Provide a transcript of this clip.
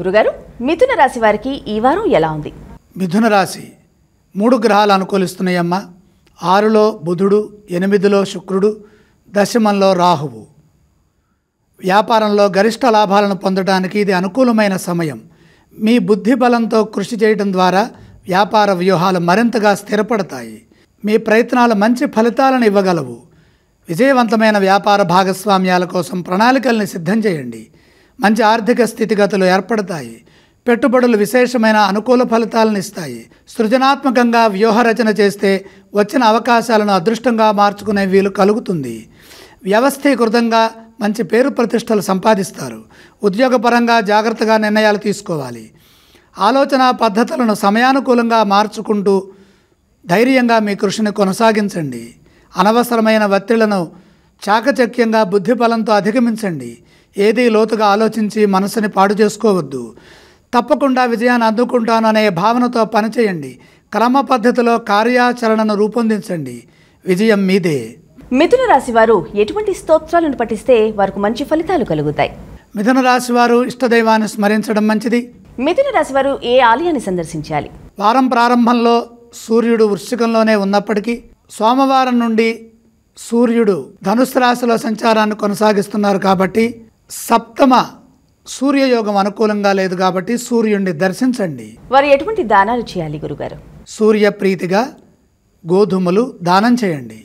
గురుగారు, మిథున రాశి వారికి ఈ వారం ఎలా ఉంది? మిథున రాశి 3 గ్రహాలు అనుకూలిస్తున్నాయమ్మా. 6లో బుధుడు, 8లో శుక్రుడు, దశమంలో రాహువు. వ్యాపారంలో గరిష్ట లాభాలను పొందడానికి ఇది అనుకూలమైన సమయం. మీ బుద్ధి బలంతో కృషి చేయడం ద్వారా వ్యాపార వ్యూహాలు మరింతగా స్థిరపడతాయి. మీ ప్రయత్నాలు మంచి ఫలితాలను ఇవ్వగలవు. విజయవంతమైన వ్యాపార భాగస్వామ్యాల కోసం ప్రణాళికల్ని సిద్ధం చేయండి. మంచి ఆర్థిక స్థితిగతులు ఏర్పడతాయి. పెట్టుబడులు విశేషమైన అనుకూల ఫలితాలను ఇస్తాయి. సృజనాత్మకంగా వ్యూహరచన చేస్తే వచ్చిన అవకాశాలను అదృష్టంగా మార్చుకునే వీలు కలుగుతుంది. వ్యవస్థీకృతంగా మంచి పేరు ప్రతిష్టలు సంపాదిస్తారు. ఉద్యోగపరంగా జాగ్రత్తగా నిర్ణయాలు తీసుకోవాలి. ఆలోచన పద్ధతులను సమయానుకూలంగా మార్చుకుంటూ ధైర్యంగా మీ కృషిని కొనసాగించండి. అనవసరమైన ఒత్తిళ్లను చాకచక్యంగా బుద్ధిబలంతో అధిగమించండి. ఏదీ లోతుగా ఆలోచించి మనసుని పాడు చేసుకోవద్దు. తప్పకుండా విజయాన్ని అందుకుంటాను అనే భావనతో పనిచేయండి. క్రమ పద్ధతిలో కార్యాచరణను రూపొందించండి. విజయం మీదే. మిథున రాశి వారు ఎటువంటి స్తోత్రాలను పఠిస్తే వారికి మంచి ఫలితాలు కలుగుతాయి? మిథున రాశి వారు ఇష్టదైవాన్ని స్మరించడం మంచిది. మిథున రాశి వారు ఏ ఆలయాన్ని సందర్శించాలి? వారం ప్రారంభంలో సూర్యుడు వృశ్చికంలోనే ఉన్నప్పటికీ సోమవారం నుండి సూర్యుడు ధనుస్సు రాశిలో సంచారాన్ని కొనసాగిస్తున్నారు కాబట్టి సప్తమ సూర్యయోగం అనుకూలంగా లేదు కాబట్టి సూర్యుడిని దర్శించండి. వారు ఎటువంటి దానాలు చేయాలి గురుగారు? సూర్యప్రీతిగా గోధుమలు దానం చేయండి.